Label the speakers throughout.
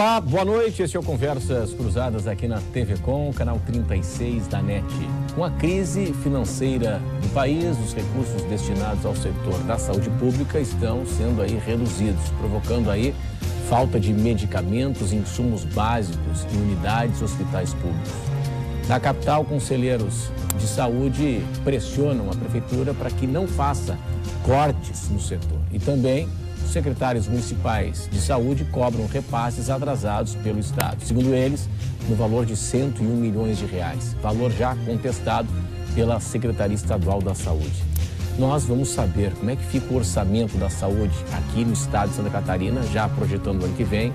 Speaker 1: Olá, boa noite. Este é o Conversas Cruzadas aqui na TV Com, canal 36 da NET. Com a crise financeira do país, os recursos destinados ao setor da saúde pública estão sendo aí reduzidos, provocando aí falta de medicamentos e insumos básicos em unidades e hospitais públicos. Na capital, conselheiros de saúde pressionam a prefeitura para que não faça cortes no setor. E também os secretários municipais de saúde cobram repasses atrasados pelo Estado. Segundo eles, no valor de 101 milhões de reais, valor já contestado pela Secretaria Estadual da Saúde. Nós vamos saber como é que fica o orçamento da saúde aqui no estado de Santa Catarina, já projetando o ano que vem,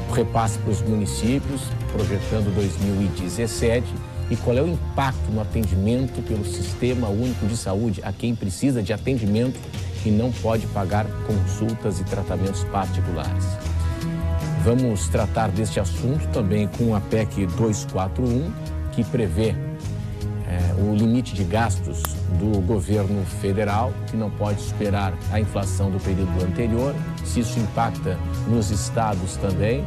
Speaker 1: o repasse para os municípios, projetando 2017, e qual é o impacto no atendimento pelo Sistema Único de Saúde a quem precisa de atendimento e não pode pagar consultas e tratamentos particulares. Vamos tratar deste assunto também com a PEC 241, que prevê o limite de gastos do governo federal, que não pode superar a inflação do período anterior, se isso impacta nos estados também.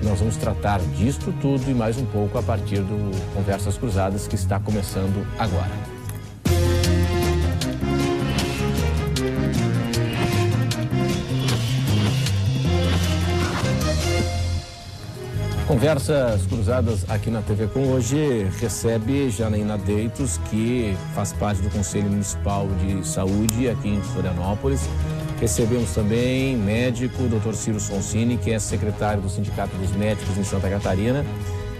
Speaker 1: Nós vamos tratar disto tudo e mais um pouco a partir do Conversas Cruzadas, que está começando agora. Conversas Cruzadas aqui na TV Com hoje recebe Janaína Deitos, que faz parte do Conselho Municipal de Saúde aqui em Florianópolis. Recebemos também médico Dr. Ciro Sonsini, que é secretário do Sindicato dos Médicos em Santa Catarina.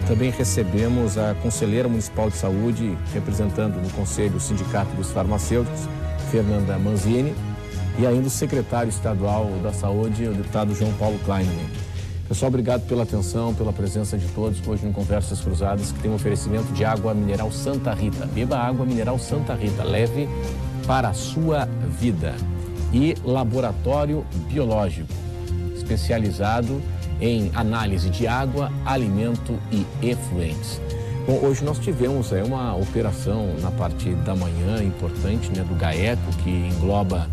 Speaker 1: Também recebemos a conselheira municipal de saúde, representando no Conselho o Sindicato dos Farmacêuticos, Fernanda Manzini, e ainda o secretário estadual da Saúde, o deputado João Paulo Kleinman. Pessoal, obrigado pela atenção, pela presença de todos hoje no Conversas Cruzadas, que tem um oferecimento de água mineral Santa Rita. Beba água mineral Santa Rita, leve para a sua vida. E Laboratório Biológico, especializado em análise de água, alimento e efluentes. Bom, hoje nós tivemos uma operação na parte da manhã importante, do GAECO, que engloba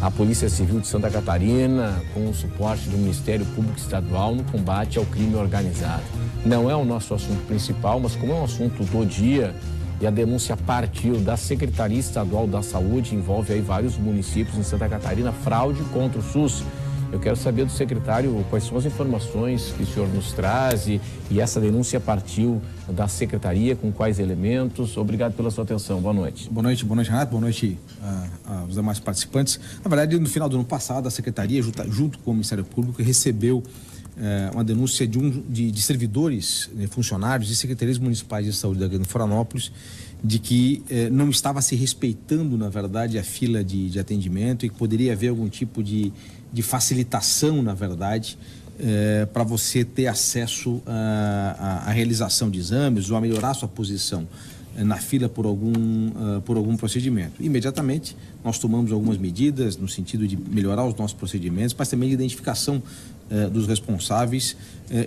Speaker 1: a Polícia Civil de Santa Catarina, com o suporte do Ministério Público Estadual no combate ao crime organizado. Não é o nosso assunto principal, mas como é um assunto do dia e a denúncia partiu da Secretaria Estadual da Saúde, envolve aí vários municípios em Santa Catarina, fraude contra o SUS. Eu quero saber do secretário quais são as informações que o senhor nos traz e essa denúncia partiu da Secretaria, com quais elementos. Obrigado pela sua atenção. Boa noite.
Speaker 2: Boa noite, Renato. Boa noite aos demais participantes. Na verdade, no final do ano passado, a Secretaria, junto com o Ministério Público, recebeu uma denúncia de servidores, funcionários e secretarias municipais de saúde da Grande Florianópolis, de que não estava se respeitando, na verdade, a fila de atendimento e que poderia haver algum tipo de facilitação, na verdade, para você ter acesso à realização de exames ou a melhorar sua posição na fila por algum procedimento. Imediatamente, nós tomamos algumas medidas no sentido de melhorar os nossos procedimentos, mas também de identificação dos responsáveis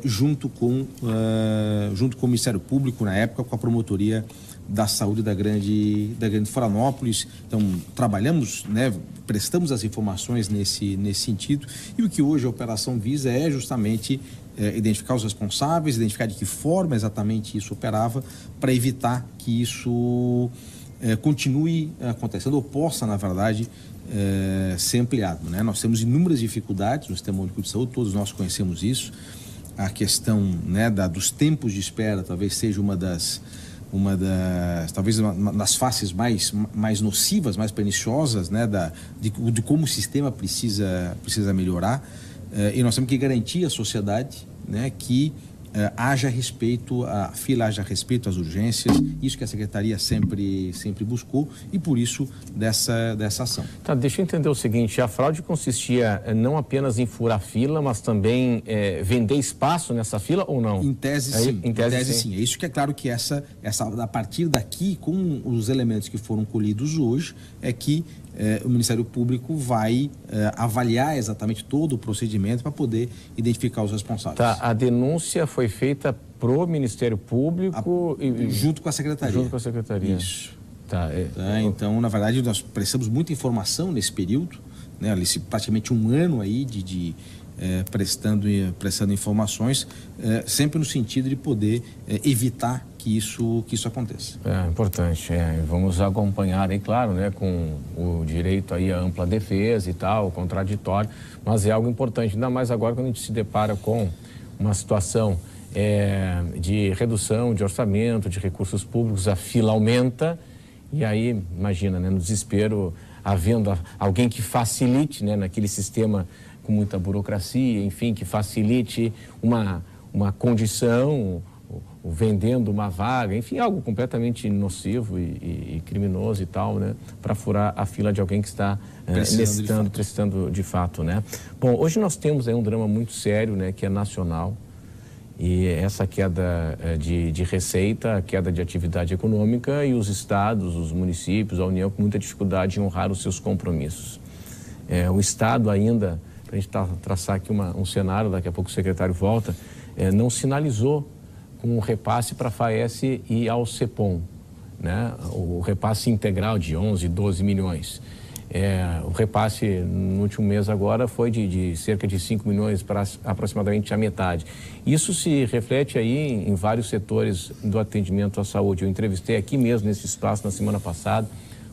Speaker 2: junto com o Ministério Público, na época, com a Promotoria da Saúde da Grande Florianópolis. Então, trabalhamos, prestamos as informações nesse sentido, e o que hoje a operação visa é justamente identificar os responsáveis, identificar de que forma exatamente isso operava, para evitar que isso continue acontecendo ou possa, na verdade, ser ampliado. Nós temos inúmeras dificuldades no Sistema Único de Saúde, todos nós conhecemos isso. A questão dos tempos de espera talvez seja uma das faces mais nocivas, mais perniciosas, de como o sistema precisa melhorar, e nós temos que garantir à sociedade, que haja respeito à fila, haja respeito às urgências, isso que a Secretaria sempre buscou, e por isso dessa ação.
Speaker 1: Tá, deixa eu entender o seguinte: a fraude consistia não apenas em furar fila, mas também vender espaço nessa fila, ou não?
Speaker 2: Em tese, sim. Em tese, sim. É isso que é claro que a partir daqui, com os elementos que foram colhidos hoje, é que o Ministério Público vai avaliar exatamente todo o procedimento para poder identificar os responsáveis.
Speaker 1: Tá, a denúncia foi feita pro Ministério Público
Speaker 2: junto com a Secretaria.
Speaker 1: Junto com a Secretaria.
Speaker 2: Isso. Tá, então, na verdade, nós prestamos muita informação nesse período, praticamente um ano aí de prestando informações, sempre no sentido de poder evitar que isso aconteça.
Speaker 1: É importante, vamos acompanhar, aí, claro, né, com o direito aí à ampla defesa e tal, contraditório, mas é algo importante, ainda mais agora quando a gente se depara com uma situação de redução de orçamento, de recursos públicos, a fila aumenta e aí, imagina, né, no desespero, havendo alguém que facilite, né, naquele sistema com muita burocracia, enfim, que facilite uma condição, vendendo uma vaga, enfim, algo completamente nocivo e criminoso e tal, né, para furar a fila de alguém que está precisando de fato, né. Bom, hoje nós temos aí um drama muito sério, né, que é nacional, e essa queda de receita, a queda de atividade econômica e os estados, os municípios, a União com muita dificuldade em honrar os seus compromissos. O Estado ainda, para a gente traçar aqui um cenário, daqui a pouco o secretário volta, não sinalizou com o repasse para a FAES e ao CEPOM, né? O repasse integral de 11, 12 milhões. O repasse no último mês agora foi de cerca de 5 milhões para aproximadamente a metade. Isso se reflete aí em vários setores do atendimento à saúde. Eu entrevistei aqui mesmo nesse espaço na semana passada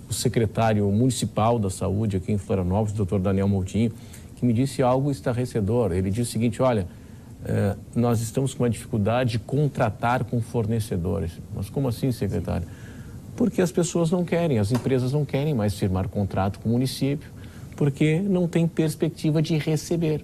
Speaker 1: o secretário municipal da saúde aqui em Florianópolis, o doutor Daniel Moutinho, que me disse algo estarrecedor. Ele disse o seguinte: olha, nós estamos com uma dificuldade de contratar com fornecedores. Mas como assim, secretário? Porque as pessoas não querem, as empresas não querem mais firmar contrato com o município, porque não tem perspectiva de receber.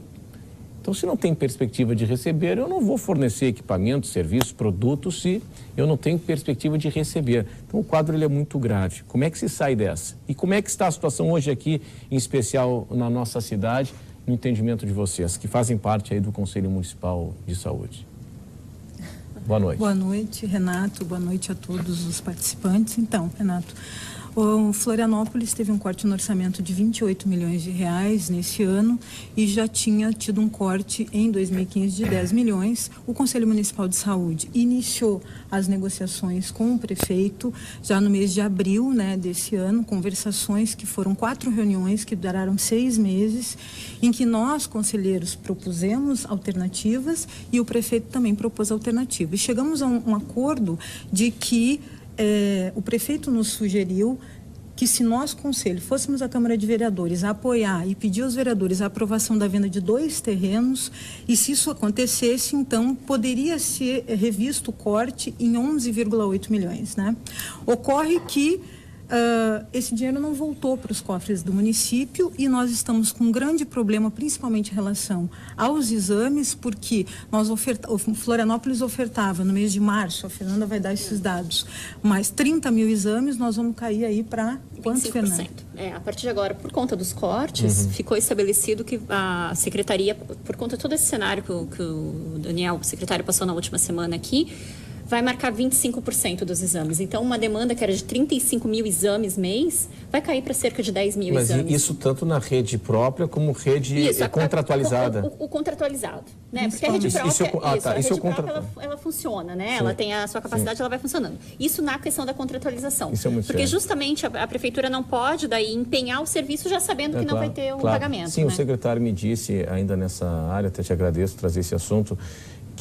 Speaker 1: Então, se não tem perspectiva de receber, eu não vou fornecer equipamentos, serviços, produtos, se eu não tenho perspectiva de receber. Então, o quadro ele é muito grave. Como é que se sai dessa? E como é que está a situação hoje aqui, em especial na nossa cidade, no entendimento de vocês, que fazem parte aí do Conselho Municipal de Saúde? Boa noite.
Speaker 3: Boa noite, Renato. Boa noite a todos os participantes. Então, Renato, o Florianópolis teve um corte no orçamento de 28 milhões de reais nesse ano e já tinha tido um corte em 2015 de 10 milhões. O Conselho Municipal de Saúde iniciou as negociações com o prefeito já no mês de abril, né, desse ano, conversações que foram 4 reuniões que duraram 6 meses, em que nós, conselheiros, propusemos alternativas e o prefeito também propôs alternativas. E chegamos a um acordo de que o prefeito nos sugeriu que se nós, conselho, fôssemos à Câmara de Vereadores a apoiar e pedir aos vereadores a aprovação da venda de 2 terrenos, e se isso acontecesse, então, poderia ser revisto o corte em 11,8 milhões, né? Ocorre que esse dinheiro não voltou para os cofres do município e nós estamos com um grande problema, principalmente em relação aos exames, porque o Florianópolis ofertava no mês de março, a Fernanda vai dar esses dados, mais 30 mil exames, nós vamos cair aí para quanto, Fernanda?
Speaker 4: A partir de agora, por conta dos cortes, ficou estabelecido que a secretaria, por conta de todo esse cenário que o Daniel, o secretário, passou na última semana aqui, vai marcar 25% dos exames. Então, uma demanda que era de 35 mil exames mês, vai cair para cerca de 10 mil exames.
Speaker 1: Mas isso tanto na rede própria como rede contratualizada?
Speaker 4: O contratualizado, né? Porque a rede própria, ela funciona, né? Sim. Ela tem a sua capacidade, sim, ela vai funcionando. Isso na questão da contratualização. Isso é muito sério. Justamente a prefeitura não pode daí empenhar o serviço já sabendo que não vai ter um pagamento.
Speaker 1: Sim, né? O secretário me disse ainda nessa área, até te agradeço trazer esse assunto,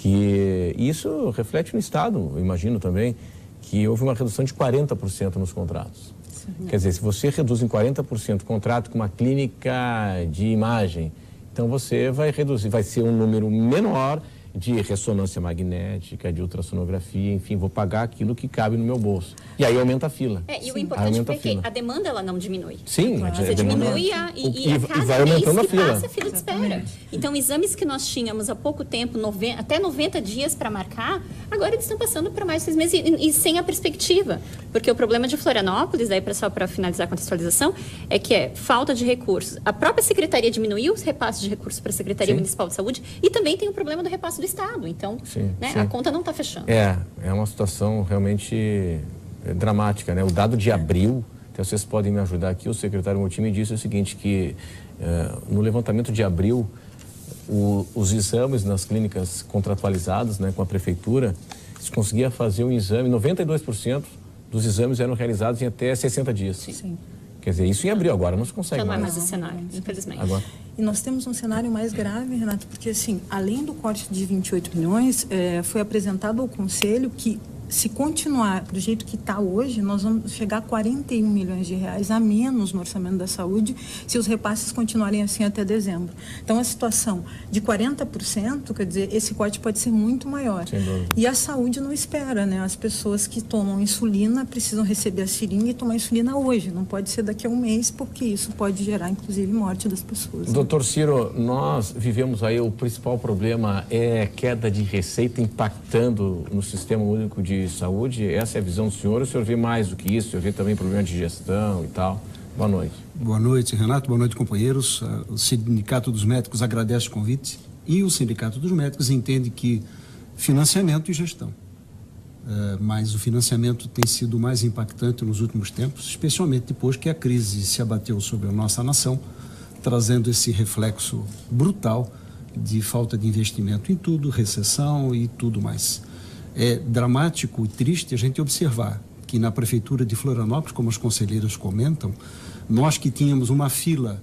Speaker 1: que isso reflete no Estado, eu imagino também, que houve uma redução de 40% nos contratos. Sim. Quer dizer, se você reduz em 40% o contrato com uma clínica de imagem, então você vai reduzir, vai ser um número menor de ressonância magnética, de ultrassonografia, enfim, vou pagar aquilo que cabe no meu bolso. E aí aumenta a fila.
Speaker 4: E o importante é que a demanda ela não diminui.
Speaker 1: Sim,
Speaker 4: você diminui e
Speaker 1: vai aumentando a fila.
Speaker 4: Passa a fila de espera. Então, exames que nós tínhamos há pouco tempo, até 90 dias para marcar, agora eles estão passando para mais 6 meses e sem a perspectiva. Porque o problema de Florianópolis, daí só para finalizar a contextualização, é que é falta de recursos. A própria secretaria diminuiu os repasses de recursos para a Secretaria Municipal de Saúde e também tem o problema do repasse do Estado. Então, a conta não está fechando. É
Speaker 1: uma situação realmente dramática, né? O dado de abril, até vocês podem me ajudar aqui, o secretário Moutinho me disse o seguinte, que no levantamento de abril, os exames nas clínicas contratualizadas, né, com a prefeitura, se conseguia fazer um exame, 92% dos exames eram realizados em até 60 dias.
Speaker 3: Sim.
Speaker 1: Quer dizer, isso em abril, agora não se consegue
Speaker 4: Já não é
Speaker 1: mais.
Speaker 4: mais o cenário, infelizmente.
Speaker 1: Agora.
Speaker 3: E nós temos um cenário mais grave, Renato, porque assim, além do corte de 28 milhões, foi apresentado ao Conselho que, se continuar do jeito que está hoje, nós vamos chegar a 41 milhões de reais a menos no orçamento da saúde, se os repasses continuarem assim até dezembro. Então, a situação de 40%, quer dizer, esse corte pode ser muito maior.
Speaker 1: Sem dúvida.
Speaker 3: E a saúde não espera, né? As pessoas que tomam insulina precisam receber a seringa e tomar insulina hoje, não pode ser daqui a um mês, porque isso pode gerar, inclusive, morte das pessoas. Né?
Speaker 1: Doutor Ciro, nós vivemos aí, o principal problema é queda de receita impactando no Sistema Único de Saúde. Essa é a visão do senhor? O senhor vê mais do que isso? O senhor vê também problema de gestão e tal? Boa noite.
Speaker 5: Boa noite, Renato. Boa noite, companheiros. O Sindicato dos Médicos agradece o convite e o Sindicato dos Médicos entende que financiamento e gestão. Mas o financiamento tem sido mais impactante nos últimos tempos, especialmente depois que a crise se abateu sobre a nossa nação, trazendo esse reflexo brutal de falta de investimento em tudo, recessão e tudo mais. É dramático e triste a gente observar que na Prefeitura de Florianópolis, como as conselheiras comentam, nós que tínhamos uma fila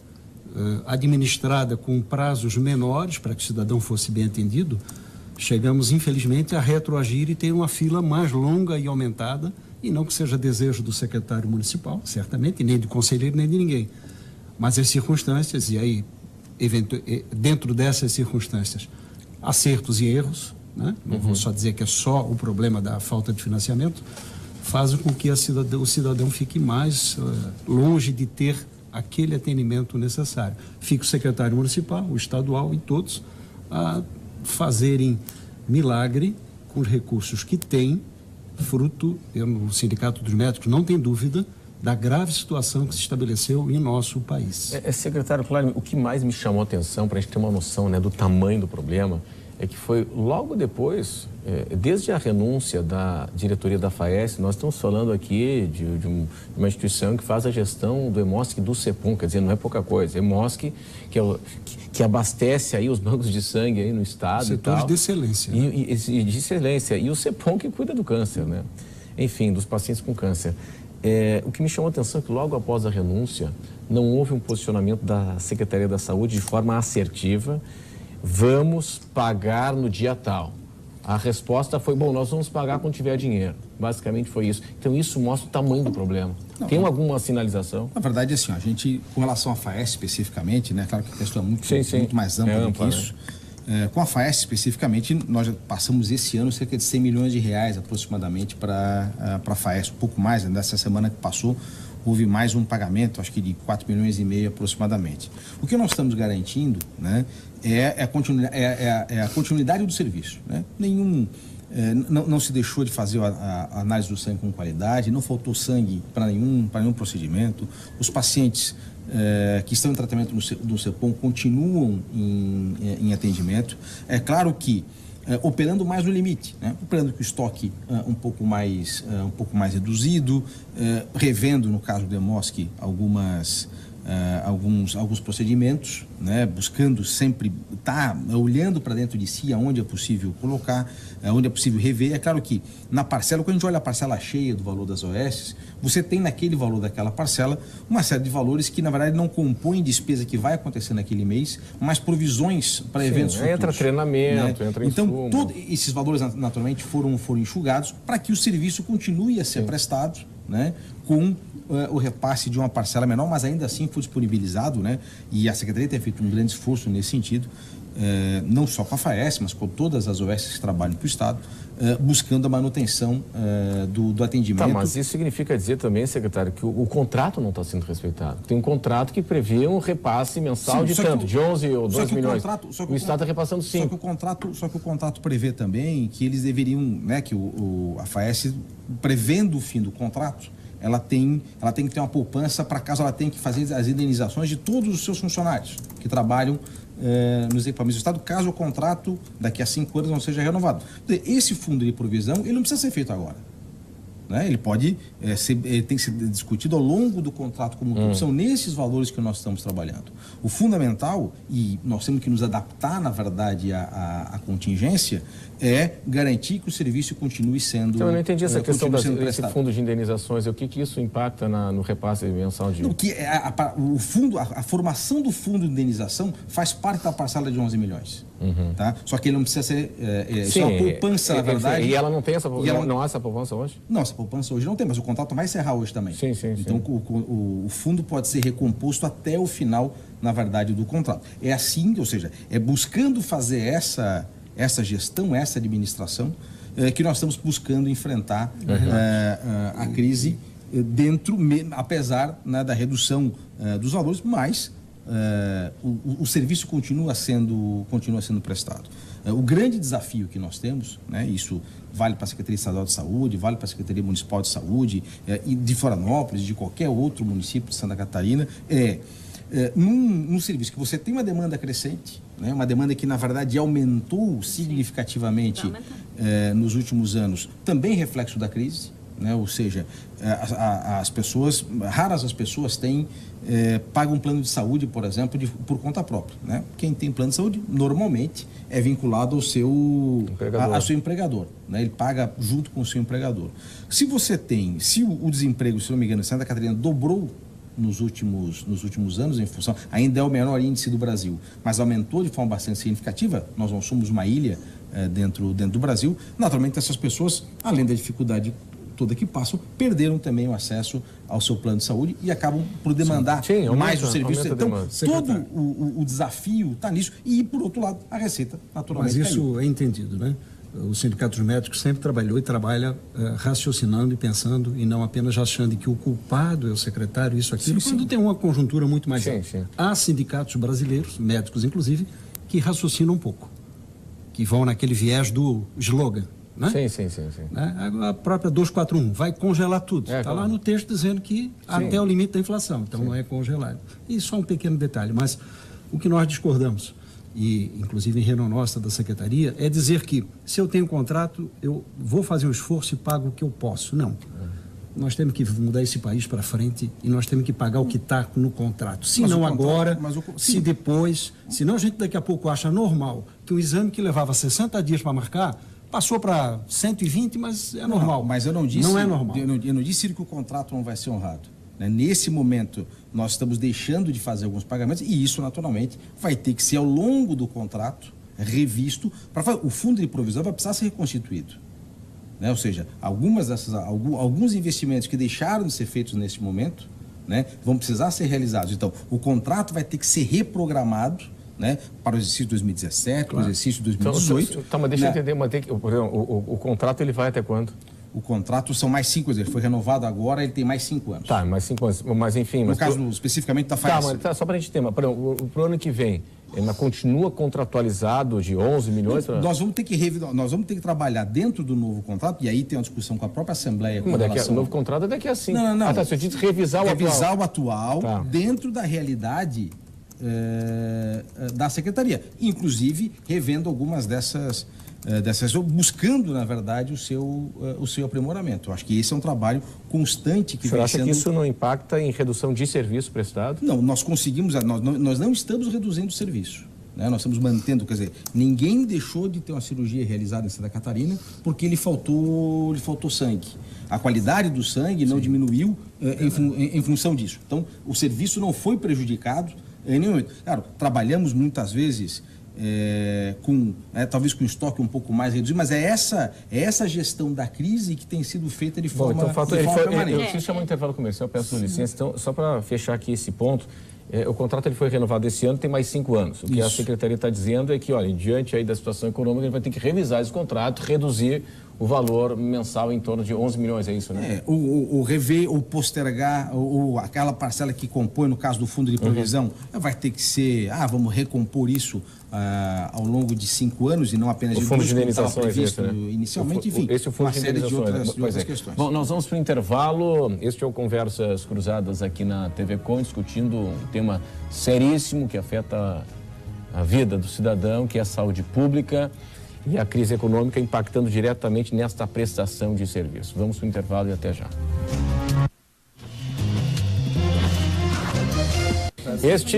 Speaker 5: administrada com prazos menores para que o cidadão fosse bem atendido, chegamos, infelizmente, a retroagir e ter uma fila mais longa e aumentada, e não que seja desejo do secretário municipal, certamente, nem do conselheiro, nem de ninguém. Mas as circunstâncias, e aí, dentro dessas circunstâncias, acertos e erros, né? Não vou só dizer que é só o problema da falta de financiamento, fazem com que o cidadão fique mais longe de ter aquele atendimento necessário. Fica o secretário municipal, o estadual e todos a fazerem milagre com os recursos que têm, fruto, o Sindicato dos Médicos não tem dúvida, da grave situação que se estabeleceu em nosso país.
Speaker 1: Secretário, claro, o que mais me chamou a atenção, para a gente ter uma noção, né, do tamanho do problema, é que foi logo depois, desde a renúncia da diretoria da FAES, nós estamos falando aqui de uma instituição que faz a gestão do EMOSC e do CEPOM, quer dizer, não é pouca coisa. EMOSC, que abastece aí os bancos de sangue aí no estado.
Speaker 5: Setores de excelência.
Speaker 1: E de excelência. E o CEPOM que cuida do câncer, né? Enfim, dos pacientes com câncer. O que me chamou a atenção é que logo após a renúncia, não houve um posicionamento da Secretaria da Saúde de forma assertiva. Vamos pagar no dia tal. A resposta foi, bom, nós vamos pagar quando tiver dinheiro. Basicamente foi isso. Então isso mostra o tamanho do problema. Tem alguma sinalização?
Speaker 2: Na verdade, assim, a gente, com relação à FAES especificamente, né, claro que a questão é muito mais ampla do que isso. Com a FAES especificamente, nós já passamos esse ano cerca de 100 milhões de reais aproximadamente para a FAES, um pouco mais, nessa semana que passou, houve mais um pagamento, acho que de 4 milhões e meio aproximadamente. O que nós estamos garantindo, né, é a continuidade do serviço. Né? Não se deixou de fazer a análise do sangue com qualidade, não faltou sangue para nenhum procedimento. Os pacientes que estão em tratamento no CEPOM continuam em atendimento. É claro que operando mais no limite, né? Operando com o estoque um pouco mais reduzido, revendo, no caso do EMOSC, alguns procedimentos, né? Buscando sempre estar olhando para dentro de si aonde é possível colocar, onde é possível rever. É claro que na parcela, quando a gente olha a parcela cheia do valor das OS, você tem naquele valor daquela parcela uma série de valores que na verdade não compõem despesa que vai acontecer naquele mês, mas provisões para eventos futuros.
Speaker 1: Entra treinamento, né? Entra
Speaker 2: então,
Speaker 1: insumo.
Speaker 2: Todos esses valores naturalmente foram enxugados para que o serviço continue a ser prestado, né? Com o repasse de uma parcela menor, mas ainda assim foi disponibilizado, né? E a Secretaria tem feito um grande esforço nesse sentido, não só com a FAES, mas com todas as OS que trabalham para o Estado, buscando a manutenção do atendimento.
Speaker 1: Tá, mas isso significa dizer também, secretário, que o contrato não está sendo respeitado. Tem um contrato que prevê um repasse mensal de 11 ou 12 milhões. O Estado está repassando 5.
Speaker 2: Só que o contrato prevê também que eles deveriam, né, que a FAES, prevendo o fim do contrato, ela tem que ter uma poupança para caso ela tenha que fazer as indenizações de todos os seus funcionários que trabalham nos equipamentos do Estado, caso o contrato daqui a 5 anos não seja renovado. Esse fundo de provisão, ele não precisa ser feito agora. né? Ele pode ele tem que ser discutido ao longo do contrato como um todo. São nesses valores que nós estamos trabalhando. O fundamental, e nós temos que nos adaptar, na verdade, à contingência, é garantir que o serviço continue sendo...
Speaker 1: Então, eu não entendi essa questão desse fundo de indenizações. O que isso impacta no repasse mensal de...
Speaker 2: O fundo, a formação do fundo de indenização faz parte da parcela de 11 milhões. Tá? Só que ele não precisa ser...
Speaker 1: Sim,
Speaker 2: só a poupança, na verdade...
Speaker 1: E ela não tem essa poupança? Não há essa poupança hoje?
Speaker 2: Não, essa poupança hoje não tem, mas o contrato vai encerrar hoje também.
Speaker 1: Sim.
Speaker 2: Então, o fundo pode ser recomposto até o final, na verdade, do contrato. É assim, ou seja, é buscando fazer essa gestão, essa administração, que nós estamos buscando enfrentar a crise apesar, né, da redução dos valores, mas o serviço continua sendo prestado. O grande desafio que nós temos, né, isso vale para a Secretaria Estadual de Saúde, vale para a Secretaria Municipal de Saúde, e de Florianópolis, de qualquer outro município de Santa Catarina, num serviço que você tem uma demanda crescente, né, uma demanda que, na verdade, aumentou significativamente nos últimos anos, também reflexo da crise, né, ou seja, raras as pessoas pagam um plano de saúde, por exemplo, por conta própria, né? Quem tem plano de saúde, normalmente, é vinculado ao seu empregador, né? Ele paga junto com o seu empregador. Se o desemprego, se não me engano, Santa Catarina dobrou nos últimos anos, em função, ainda é o menor índice do Brasil, mas aumentou de forma bastante significativa. Nós não somos uma ilha dentro do Brasil. Naturalmente, essas pessoas, além da dificuldade toda que passam, perderam também o acesso ao seu plano de saúde e acabam por demandar mais o serviço. Então, todo o desafio está nisso. E, por outro lado, a receita, naturalmente,
Speaker 5: mas isso é entendido, né? O Sindicato dos Médicos sempre trabalhou e trabalha raciocinando e pensando, e não apenas achando que o culpado é o secretário, isso, aquilo, quando tem uma conjuntura muito mais ampla. Há sindicatos brasileiros, médicos inclusive, que raciocinam um pouco, que vão naquele viés do slogan. Né?
Speaker 1: Sim.
Speaker 5: Né? A própria 241 vai congelar tudo. Está lá no texto dizendo que até o limite da inflação, então não é congelado. E só um pequeno detalhe, mas o que nós discordamos, e inclusive em reunião nossa da Secretaria, é dizer que se eu tenho contrato, eu vou fazer um esforço e pago o que eu posso. Não. Nós temos que mudar esse país para frente e nós temos que pagar o que está no contrato. Se não agora, se depois, senão a gente daqui a pouco acha normal que o exame que levava 60 dias para marcar passou para 120, mas é normal.
Speaker 2: Mas eu não disse...
Speaker 5: Não é normal.
Speaker 2: Eu não disse que o contrato não vai ser honrado. Né? Nesse momento, nós estamos deixando de fazer alguns pagamentos e isso, naturalmente, vai ter que ser, ao longo do contrato, revisto. O fundo de provisão vai precisar ser reconstituído. Né? Ou seja, alguns investimentos que deixaram de ser feitos nesse momento, né, vão precisar ser realizados. Então, o contrato vai ter que ser reprogramado, né, para o exercício 2017, para o exercício 2018.
Speaker 1: Então, mas deixa eu entender, o contrato ele vai até quando?
Speaker 2: O contrato são mais 5 anos, ele foi renovado agora, ele tem mais 5 anos.
Speaker 1: Tá, mais 5 anos, mas enfim...
Speaker 2: No caso, especificamente, da FAES.
Speaker 1: Tá, só para a gente ter, para o ano que vem, ele continua contratualizado de 11 milhões?
Speaker 2: Nós vamos ter que trabalhar dentro do novo contrato, e aí tem uma discussão com a própria Assembleia.
Speaker 1: O novo contrato é daqui a 5.
Speaker 2: Não.
Speaker 1: Você disse revisar
Speaker 2: o atual dentro da realidade da Secretaria, inclusive revendo algumas dessas, buscando, na verdade, o seu aprimoramento. Eu acho que esse é um trabalho constante que
Speaker 1: vem sendo... Você acha que isso não impacta em redução de serviço prestado?
Speaker 2: Não, nós não estamos reduzindo o serviço. Né? Nós estamos mantendo, quer dizer, ninguém deixou de ter uma cirurgia realizada em Santa Catarina porque lhe faltou sangue. A qualidade do sangue não diminuiu em função disso. Então, o serviço não foi prejudicado em nenhum momento. Claro, trabalhamos muitas vezes talvez com estoque um pouco mais reduzido, mas é essa gestão da crise que tem sido feita de forma permanente.
Speaker 1: Eu preciso chamar um intervalo comercial, peço licença. Então, só para fechar aqui esse ponto, o contrato ele foi renovado esse ano, tem mais 5 anos. O que a Secretaria está dizendo é que, olha, diante aí da situação econômica, ele vai ter que revisar esse contrato, reduzir o valor mensal em torno de 11 milhões, é isso, né?
Speaker 2: O rever ou postergar aquela parcela que compõe, no caso do fundo de provisão, vai ter que ser, vamos recompor isso ao longo de 5 anos e não apenas
Speaker 1: de 2, como estava previsto
Speaker 2: inicialmente, enfim,
Speaker 1: esse é o fundo de
Speaker 2: série de outras
Speaker 1: questões. Bom, nós vamos para o intervalo. Este é o Conversas Cruzadas aqui na TV Com, discutindo um tema seríssimo que afeta a vida do cidadão, que é a saúde pública. e a crise econômica impactando diretamente nesta prestação de serviço. Vamos para o intervalo e até já. Este,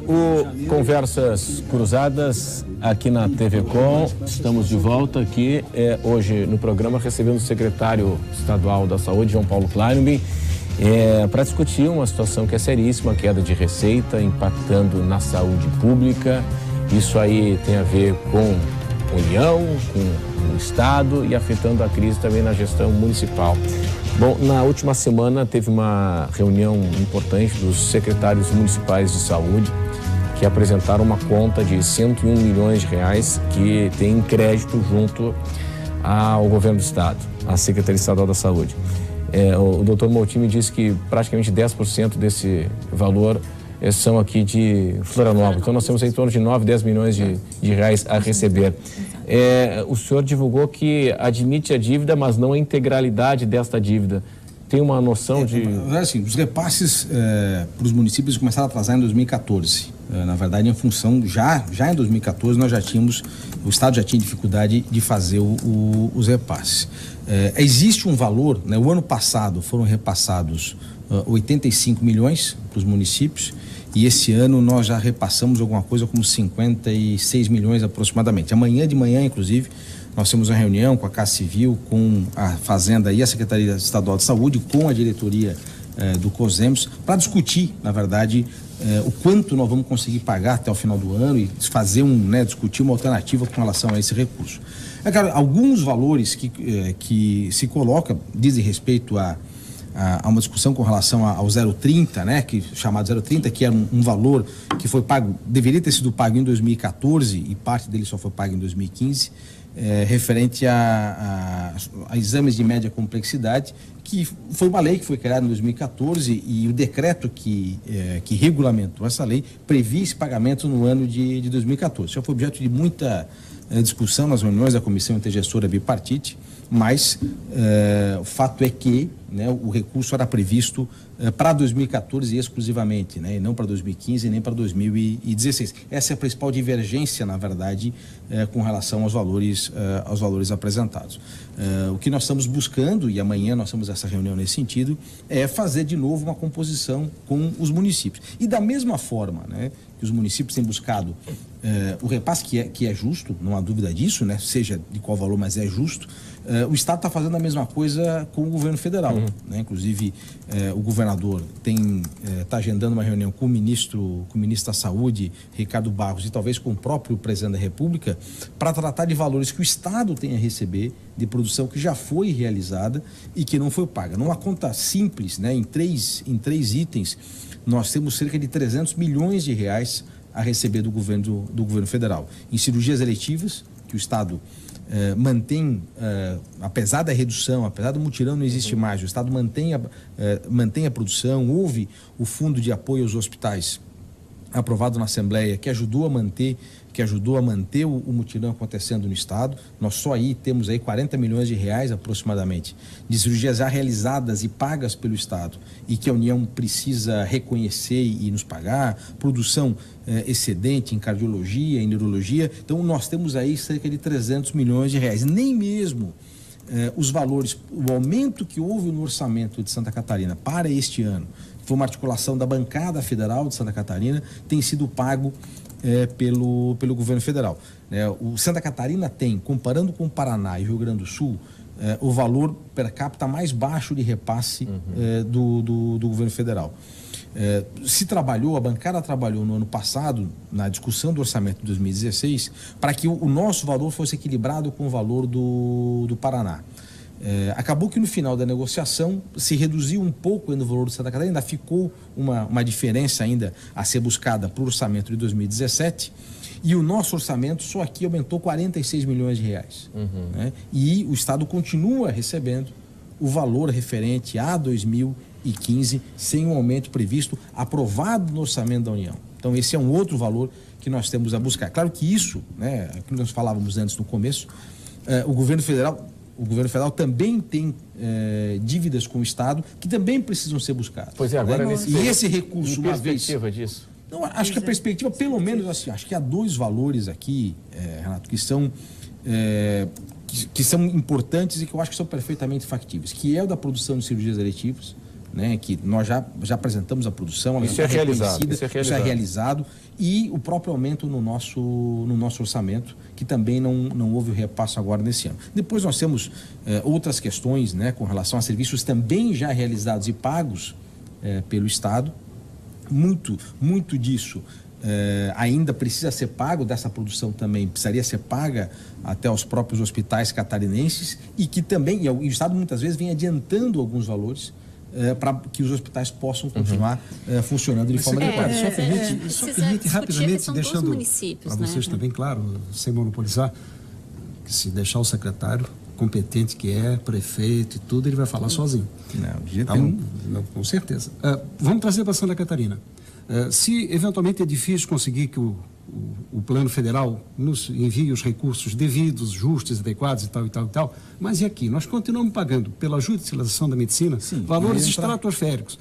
Speaker 1: o Conversas Cruzadas aqui na TV Com. Estamos de volta aqui hoje no programa recebendo o secretário estadual da Saúde, João Paulo Kleinenbein, para discutir uma situação que é seríssima, a queda de receita impactando na saúde pública. Isso aí tem a ver com União, com o Estado e afetando a crise também na gestão municipal. Bom, na última semana teve uma reunião importante dos secretários municipais de saúde que apresentaram uma conta de 101 milhões de reais que tem crédito junto ao governo do Estado, à Secretaria Estadual da Saúde. O doutor Moutinho me disse que praticamente 10% desse valor são aqui de Florianópolis. Então nós temos em torno de 9, 10 milhões de reais a receber. O senhor divulgou que admite a dívida, mas não a integralidade desta dívida. Tem uma noção de...
Speaker 2: Assim, os repasses para os municípios começaram a atrasar em 2014. Na verdade, em função, já em 2014, nós já tínhamos, o Estado já tinha dificuldade de fazer os repasses. Existe um valor, né? O ano passado foram repassados 85 milhões para os municípios e esse ano nós já repassamos alguma coisa como 56 milhões aproximadamente. Amanhã de manhã, inclusive, nós temos uma reunião com a Casa Civil, com a Fazenda e a Secretaria Estadual de Saúde, com a diretoria do COSEMS, para discutir, na verdade, o quanto nós vamos conseguir pagar até o final do ano e fazer discutir uma alternativa com relação a esse recurso. Claro, alguns valores que se colocam dizem respeito a uma discussão com relação ao 0,30, né, chamado 0,30, que era um valor que foi pago, deveria ter sido pago em 2014 e parte dele só foi pago em 2015, referente a exames de média complexidade, que foi uma lei que foi criada em 2014 e o decreto que regulamentou essa lei previa esse pagamento no ano de 2014. Isso foi objeto de muita discussão nas reuniões da Comissão Intergestora Bipartite, mas o fato é que o recurso era previsto para 2014 exclusivamente, e não para 2015 nem para 2016. Essa é a principal divergência, na verdade, com relação aos valores apresentados. O que nós estamos buscando, e amanhã nós temos essa reunião nesse sentido, é fazer de novo uma composição com os municípios. E da mesma forma, que os municípios têm buscado o repasse que é justo, não há dúvida disso, seja de qual valor, mas é justo, o Estado está fazendo a mesma coisa com o governo federal. Inclusive, o governador está agendando uma reunião com o ministro da Saúde, Ricardo Barros, e talvez com o próprio presidente da República, para tratar de valores que o Estado tem a receber de produção que já foi realizada e que não foi paga. Numa conta simples, em três itens, nós temos cerca de 300 milhões de reais a receber do governo federal. Em cirurgias eletivas, que o Estado mantém, apesar da redução, apesar do mutirão não existe mais, o Estado mantém a produção. Houve o fundo de apoio aos hospitais aprovado na Assembleia, que ajudou a manter o mutirão acontecendo no Estado. Nós só aí temos 40 milhões de reais aproximadamente de cirurgias já realizadas e pagas pelo Estado e que a União precisa reconhecer e nos pagar, produção excedente em cardiologia, em neurologia. Então nós temos aí cerca de 300 milhões de reais. Nem mesmo os valores, o aumento que houve no orçamento de Santa Catarina para este ano, foi uma articulação da bancada federal de Santa Catarina, tem sido pago pelo governo federal. O Santa Catarina tem, comparando com o Paraná e o Rio Grande do Sul, o valor per capita mais baixo de repasse do governo federal. A bancada trabalhou no ano passado, na discussão do orçamento de 2016, para que o nosso valor fosse equilibrado com o valor do Paraná. Acabou que no final da negociação se reduziu um pouco no valor do Santa Catarina, ainda ficou uma diferença ainda a ser buscada para o orçamento de 2017, e o nosso orçamento só aqui aumentou 46 milhões de reais. E o Estado continua recebendo o valor referente a 2015 sem um aumento previsto, aprovado no orçamento da União. Então esse é um outro valor que nós temos a buscar. Claro que isso, que nós falávamos antes no começo, o governo federal também tem dívidas com o Estado que também precisam ser buscadas.
Speaker 1: Pois é, agora
Speaker 2: e esse recurso, uma vez...
Speaker 1: perspectiva disso?
Speaker 2: Não, acho que a perspectiva, pelo menos assim, acho que há dois valores aqui, Renato, que são que são importantes e que eu acho que são perfeitamente factíveis, que é o da produção de cirurgias eletivas, né, que nós já apresentamos a produção,
Speaker 1: isso é realizado,
Speaker 2: isso é realizado, e o próprio aumento no nosso orçamento, que também não houve o repasso agora nesse ano. Depois nós temos outras questões, né, com relação a serviços também já realizados e pagos pelo Estado. Muito disso ainda precisa ser pago, dessa produção também precisaria ser paga até aos próprios hospitais catarinenses, e que também, e o Estado muitas vezes vem adiantando alguns valores para que os hospitais possam continuar funcionando de forma adequada.
Speaker 5: Só permite rapidamente, deixando para vocês também, claro, sem monopolizar, que se deixar o secretário competente que é, prefeito e tudo, ele vai falar sozinho.
Speaker 2: Não, de jeito nenhum.
Speaker 5: Com certeza. Vamos trazer para Santa Catarina. Se eventualmente é difícil conseguir que o plano federal nos envie os recursos devidos, justos, adequados e tal, mas e aqui? Nós continuamos pagando pela judicialização da medicina valores estratosféricos.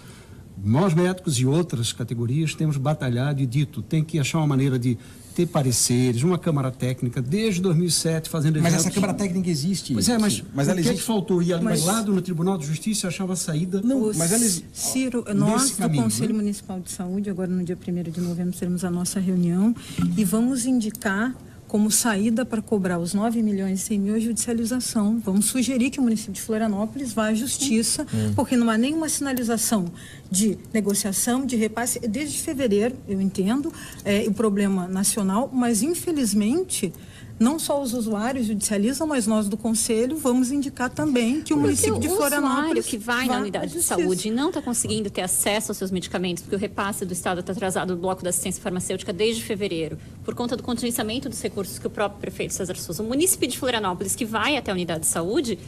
Speaker 5: Nós, médicos e outras categorias, temos batalhado e dito, tem que achar uma maneira de ter pareceres, uma Câmara Técnica, desde 2007, fazendo eventos.
Speaker 2: Mas essa Câmara Técnica existe.
Speaker 5: Pois é, mas ela existe. Faltou ir ali lado no Tribunal de Justiça, achava a saída.
Speaker 3: Não, mas eles... Ciro, nós do Conselho Municipal de Saúde, agora no dia 1º de novembro, teremos a nossa reunião e vamos indicar como saída para cobrar os 9 milhões e 100 mil a judicialização. Vamos sugerir que o município de Florianópolis vá à justiça, porque não há nenhuma sinalização de negociação, de repasse. Desde fevereiro, eu entendo, o problema nacional, mas infelizmente não só os usuários judicializam, mas nós do Conselho vamos indicar também que o município de Florianópolis...
Speaker 4: O usuário que vai na unidade de saúde e não está conseguindo ter acesso aos seus medicamentos, porque o repasse do Estado está atrasado do bloco da assistência farmacêutica desde fevereiro, por conta do contingenciamento dos recursos que o próprio prefeito César Souza, o município de Florianópolis, que vai até a unidade de saúde,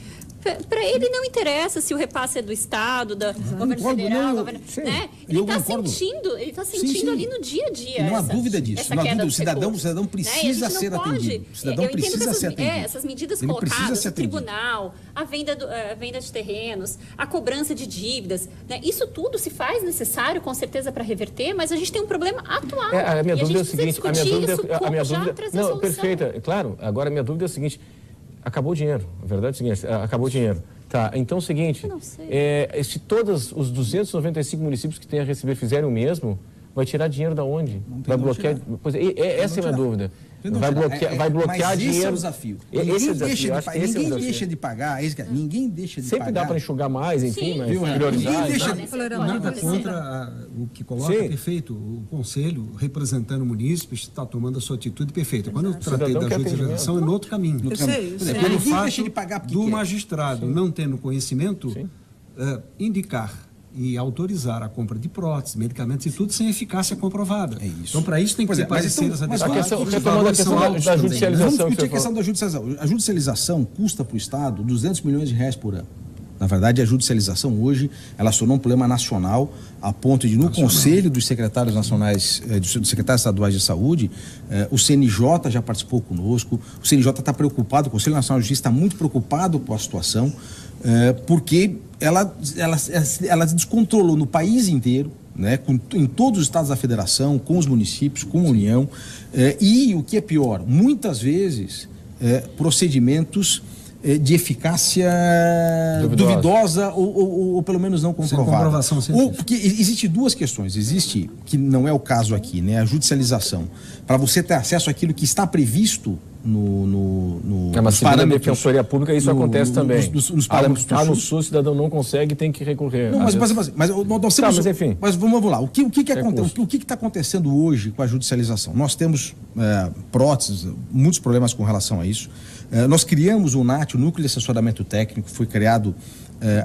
Speaker 4: para ele não interessa se o repasse é do Estado, da governo federal, né? Ele está sentindo ali no dia a dia.
Speaker 2: Não há dúvida disso. Não há dúvida. O cidadão precisa ser atendido. O cidadão precisa ser atendido.
Speaker 4: Essas medidas colocadas, o tribunal, a venda de terrenos, a cobrança de dívidas, né? Isso tudo se faz necessário, com certeza, para reverter, mas a gente tem um problema atual.
Speaker 1: A minha dúvida é o seguinte, não, perfeita, claro. Agora a minha dúvida é o seguinte: acabou o dinheiro, a verdade é o seguinte, acabou o dinheiro. Tá, então é o seguinte, se todos os 295 municípios que têm a receber fizerem o mesmo, vai tirar dinheiro da onde? Vai bloquear? Pois essa é a minha dúvida. Vai bloquear dinheiro.
Speaker 2: Esse é o desafio. Ninguém deixa de pagar. Ninguém deixa de pagar.
Speaker 1: Sempre dá para enxugar mais, enfim, mas priorizar.
Speaker 5: Nada contra o que coloca, perfeito. O Conselho, representando o município, está tomando a sua atitude perfeita. Quando eu tratei da judicialização, é no outro caminho. Pelo fato do magistrado não tendo conhecimento, indicar e autorizar a compra de próteses, medicamentos e tudo sem eficácia comprovada. É isso. Então, para isso tem que ter pareceres adequados.
Speaker 1: A questão da judicialização.
Speaker 2: Vamos discutir a questão da judicialização. A judicialização custa para o Estado 200 milhões de reais por ano. Na verdade, a judicialização hoje, ela se tornou um problema nacional, a ponto de, no Conselho dos Secretários Nacionais, dos Secretários Estaduais de Saúde, o CNJ já participou conosco, o CNJ está preocupado, o Conselho Nacional de Justiça está muito preocupado com a situação, porque ela se descontrolou no país inteiro, né, em todos os estados da federação, com os municípios, com a União, e o que é pior, muitas vezes procedimentos de eficácia duvidosa ou pelo menos não comprovada.
Speaker 5: Sem comprovação científica.
Speaker 2: Porque existe duas questões. Existe, que não é o caso aqui, né, a judicialização, para você ter acesso àquilo que está previsto
Speaker 1: mas segundo a Defensoria Pública, isso acontece também. Nos parâmetros no SUS, o cidadão não consegue, tem que recorrer.
Speaker 2: Não, mas nós temos... Mas enfim. Mas vamos lá. O que está acontecendo hoje com a judicialização? Nós temos próteses, muitos problemas com relação a isso. Nós criamos o NAT, o Núcleo de Assessoramento Técnico, foi criado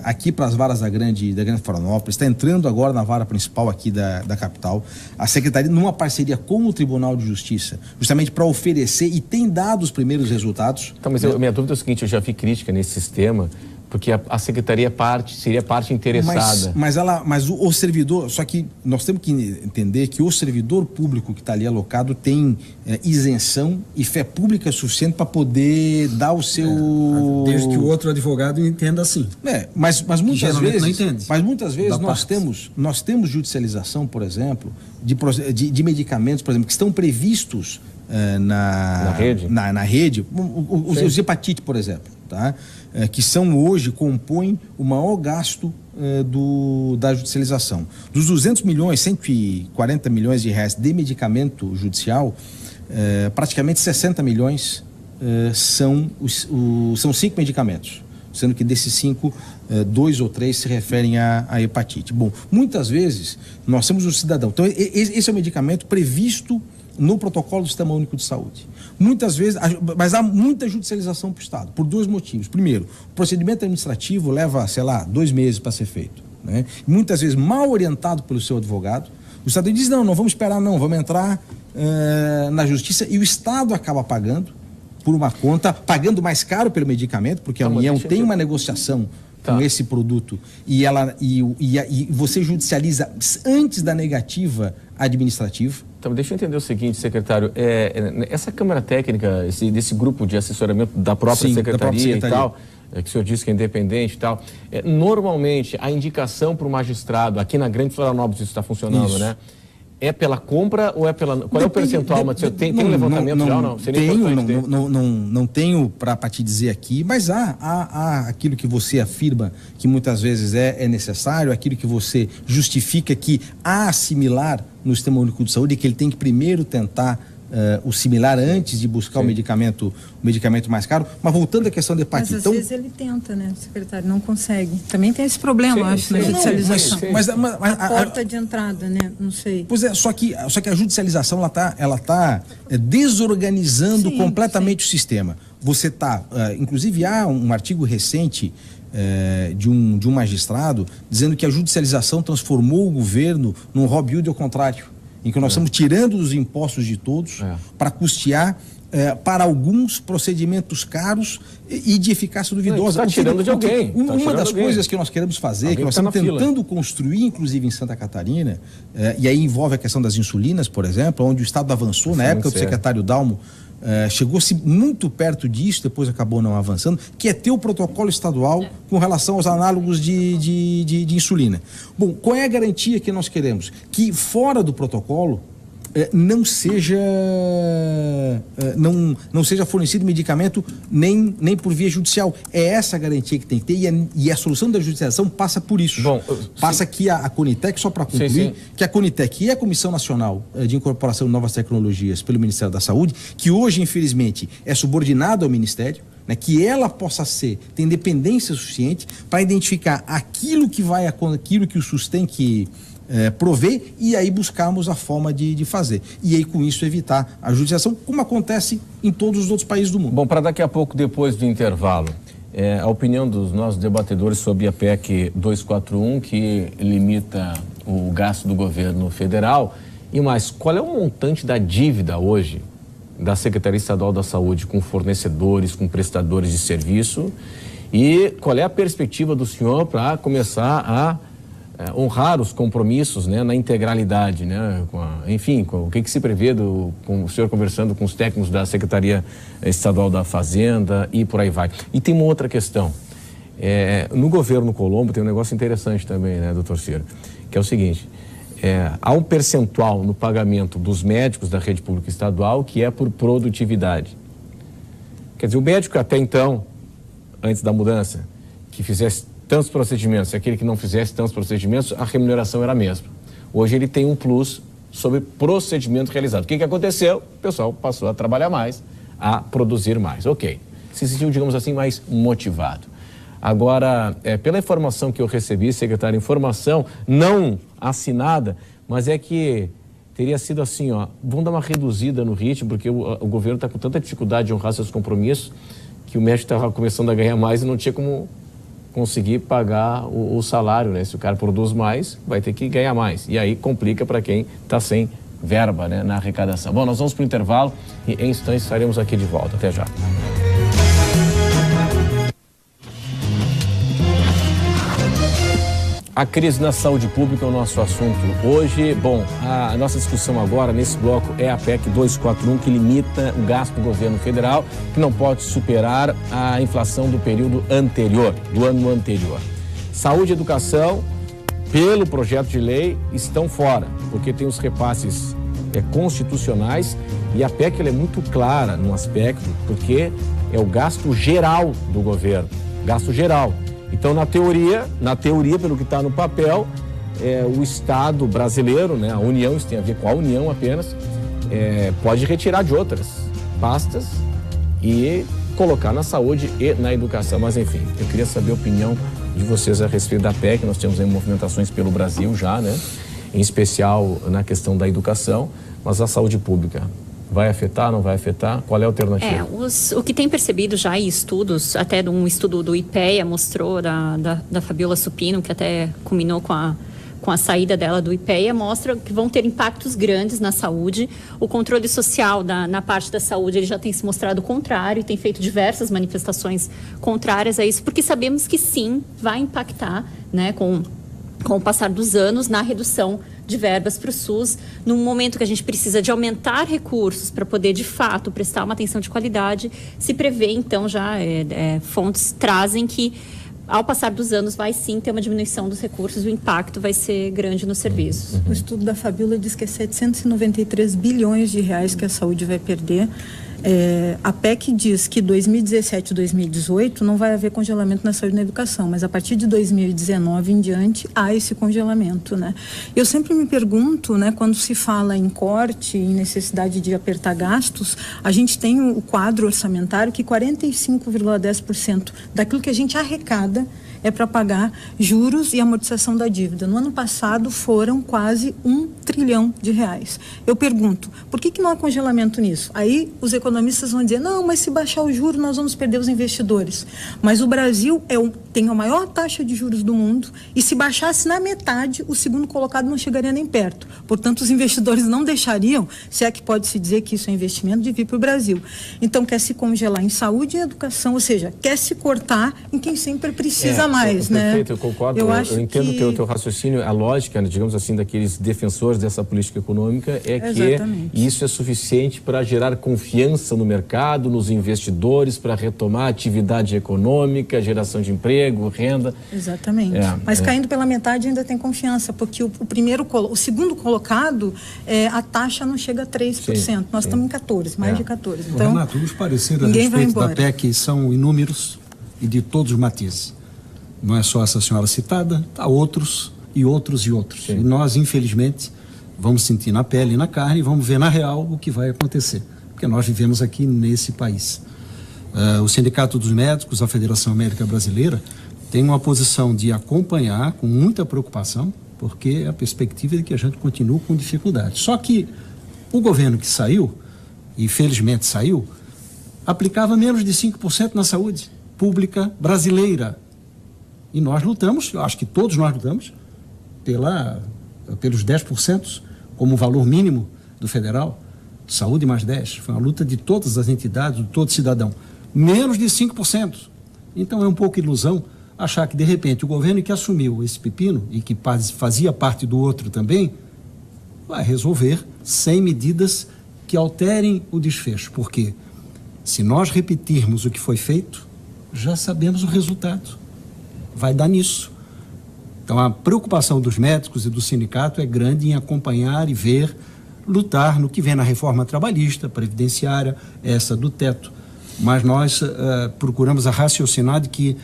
Speaker 2: aqui para as varas da Grande Florianópolis, está entrando agora na vara principal aqui da capital, a Secretaria, numa parceria com o Tribunal de Justiça, justamente para oferecer, e tem dado os primeiros resultados.
Speaker 1: Então, mas minha dúvida é o seguinte, eu já vi crítica nesse sistema, porque a Secretaria seria parte interessada.
Speaker 2: Mas o servidor, só que nós temos que entender que o servidor público que está ali alocado tem isenção e fé pública suficiente para poder dar o seu...
Speaker 5: Desde que o outro advogado entenda assim.
Speaker 2: Mas muitas vezes,
Speaker 5: não entende.
Speaker 2: Mas muitas vezes nós temos judicialização, por exemplo, de medicamentos, por exemplo, que estão previstos na rede, os hepatite, por exemplo, tá? Que são hoje, compõem o maior gasto da judicialização. Dos 200 milhões, 140 milhões de reais de medicamento judicial, praticamente 60 milhões são 5 medicamentos, sendo que desses 5, 2 ou 3 se referem à hepatite. Bom, muitas vezes nós temos o cidadão. Então, esse é o medicamento previsto no protocolo do Sistema Único de Saúde. Muitas vezes, mas há muita judicialização para o Estado, por 2 motivos. Primeiro, o procedimento administrativo leva, 2 meses para ser feito, né? Muitas vezes mal orientado pelo seu advogado. O Estado diz, não vamos esperar, vamos entrar na justiça, e o Estado acaba pagando por uma conta, pagando mais caro pelo medicamento, porque a União tem uma negociação com esse produto e você judicializa antes da negativa administrativa.
Speaker 1: Então, deixa eu entender o seguinte, secretário, essa Câmara Técnica, desse grupo de assessoramento da própria Secretaria e tal, que o senhor disse que é independente e tal, normalmente a indicação para o magistrado, aqui na Grande Florianópolis isso está funcionando, isso, né? É pela compra ou é pela... Qual é o percentual? Tem um levantamento já ou não?
Speaker 2: Não tenho para te dizer aqui, mas há aquilo que você afirma que muitas vezes é necessário, aquilo que você justifica que há similar no Sistema Único de Saúde, que ele tem que primeiro tentar o similar antes de buscar o medicamento mais caro. Mas voltando à questão da hepatite...
Speaker 3: Mas às vezes ele tenta, né, secretário? Não consegue. Também tem esse problema, eu acho, na judicialização. Mas a porta de entrada, né? Não sei.
Speaker 2: Pois é, só que a judicialização ela tá desorganizando completamente o sistema. Você inclusive há um artigo recente de um magistrado dizendo que a judicialização transformou o governo num Robin Hood ao contrário, em que nós estamos tirando os impostos de todos para custear para alguns procedimentos caros e de eficácia duvidosa.
Speaker 1: Está tirando de alguém.
Speaker 2: Uma das coisas que nós queremos fazer, que nós estamos tentando construir, inclusive em Santa Catarina, e aí envolve a questão das insulinas, por exemplo, onde o Estado avançou na época do secretário Dalmo, chegou-se muito perto disso, depois acabou não avançando, que é ter o protocolo estadual com relação aos análogos de insulina. Bom, qual é a garantia que nós queremos? Que fora do protocolo não seja fornecido medicamento nem por via judicial. É essa a garantia que tem que ter, e a solução da judicialização passa por isso. Bom, passa que a Conitec, só para concluir, que a Conitec e a Comissão Nacional de Incorporação de Novas Tecnologias pelo Ministério da Saúde, que hoje, infelizmente, é subordinado ao Ministério, né, que ela possa ter independência suficiente para identificar aquilo que o SUS tem que prover, e aí buscarmos a forma de fazer. E aí, com isso, evitar a judicialização, como acontece em todos os outros países do mundo.
Speaker 1: Bom, para daqui a pouco, depois do intervalo, a opinião dos nossos debatedores sobre a PEC 241, que limita o gasto do governo federal. E mais, qual é o montante da dívida hoje da Secretaria Estadual da Saúde com fornecedores, com prestadores de serviço? E qual é a perspectiva do senhor para começar a honrar os compromissos, né, na integralidade, né, o que se prevê com o senhor conversando com os técnicos da Secretaria Estadual da Fazenda e por aí vai. E tem uma outra questão. No governo Colombo tem um negócio interessante também, né, doutor Ciro, que é o seguinte: há um percentual no pagamento dos médicos da rede pública estadual que é por produtividade. Quer dizer, o médico até então, antes da mudança, que fizesse tantos procedimentos, e aquele que não fizesse tantos procedimentos, a remuneração era a mesma. Hoje ele tem um plus sobre procedimento realizado. O que aconteceu? O pessoal passou a trabalhar mais, a produzir mais. Ok. Se sentiu, digamos assim, mais motivado. Agora, pela informação que eu recebi, secretário, informação não assinada, mas é que teria sido assim, vamos dar uma reduzida no ritmo, porque o governo está com tanta dificuldade de honrar seus compromissos, que o médico estava começando a ganhar mais e não tinha como conseguir pagar o salário, né? Se o cara produz mais, vai ter que ganhar mais. E aí complica para quem está sem verba, né, na arrecadação. Bom, nós vamos para o intervalo e em instantes estaremos aqui de volta. Até já. A crise na saúde pública é o nosso assunto hoje. Bom, a nossa discussão agora, nesse bloco, é a PEC 241, que limita o gasto do governo federal, que não pode superar a inflação do período anterior, do ano anterior. Saúde e educação, pelo projeto de lei, estão fora, porque tem os repasses constitucionais, e a PEC ela é muito clara num aspecto, porque é o gasto geral do governo, gasto geral. Então, na teoria, pelo que está no papel, o Estado brasileiro, né, a União, isso tem a ver com a União apenas, pode retirar de outras pastas e colocar na saúde e na educação. Mas, enfim, eu queria saber a opinião de vocês a respeito da PEC. Nós temos aí movimentações pelo Brasil já, né? Em especial na questão da educação, mas a saúde pública vai afetar, não vai afetar? Qual é a alternativa?
Speaker 4: O que tem percebido já em estudos, até de um estudo do IPEA mostrou, da Fabiola Supino, que até culminou com a saída dela do IPEA, mostra que vão ter impactos grandes na saúde. O controle social na parte da saúde, ele já tem se mostrado contrário e tem feito diversas manifestações contrárias a isso, porque sabemos que sim, vai impactar, né, com o passar dos anos, na redução de verbas para o SUS, num momento que a gente precisa de aumentar recursos para poder, de fato, prestar uma atenção de qualidade. Se prevê, então, já fontes trazem que, ao passar dos anos, vai sim ter uma diminuição dos recursos, o impacto vai ser grande nos serviços.
Speaker 3: O estudo da Fabiola diz que é 793 bilhões de reais que a saúde vai perder. A PEC diz que 2017 e 2018 não vai haver congelamento na saúde e na educação, mas a partir de 2019 em diante há esse congelamento, né? Eu sempre me pergunto, né, quando se fala em corte, em necessidade de apertar gastos, a gente tem o quadro orçamentário que 45,10% daquilo que a gente arrecada é para pagar juros e amortização da dívida. No ano passado foram quase 1 trilhão de reais. Eu pergunto, por que não há congelamento nisso? Aí os economistas vão dizer, não, mas se baixar o juro nós vamos perder os investidores. Mas o Brasil tem a maior taxa de juros do mundo e se baixasse na metade, o segundo colocado não chegaria nem perto. Portanto, os investidores não deixariam, se é que pode-se dizer que isso é investimento, de vir para o Brasil. Então, quer se congelar em saúde e educação, ou seja, quer se cortar em quem sempre precisa mais, né?
Speaker 1: Perfeito, eu concordo. Eu entendo que o teu raciocínio, a lógica, digamos assim, daqueles defensores dessa política econômica que isso é suficiente para gerar confiança no mercado, nos investidores, para retomar a atividade econômica, geração de emprego, renda.
Speaker 3: Exatamente. Mas caindo pela metade ainda tem confiança, porque o segundo colocado, a taxa não chega a 3%. Nós estamos em 14%, mais de 14%.
Speaker 5: Então, Renato, os pareceres a respeito da PEC são inúmeros e de todos os matizes. Não é só essa senhora citada, há outros e outros e outros. Sim. E nós, infelizmente, vamos sentir na pele e na carne e vamos ver na real o que vai acontecer. Porque nós vivemos aqui nesse país. O Sindicato dos Médicos, a Federação Médica Brasileira, tem uma posição de acompanhar com muita preocupação, porque a perspectiva é de que a gente continue com dificuldade. Só que o governo que saiu, e felizmente saiu, aplicava menos de 5% na saúde pública brasileira. E nós lutamos, eu acho que todos nós lutamos, pelos 10% como valor mínimo do federal, saúde mais 10%. Foi uma luta de todas as entidades, de todo cidadão. Menos de 5%. Então é um pouco ilusão achar que, de repente, o governo que assumiu esse pepino e que fazia parte do outro também, vai resolver sem medidas que alterem o desfecho. Porque se nós repetirmos o que foi feito, já sabemos o resultado. Vai dar nisso. Então, a preocupação dos médicos e do sindicato é grande em acompanhar e ver, lutar no que vem na reforma trabalhista, previdenciária, essa do teto. Mas nós procuramos raciocinar de que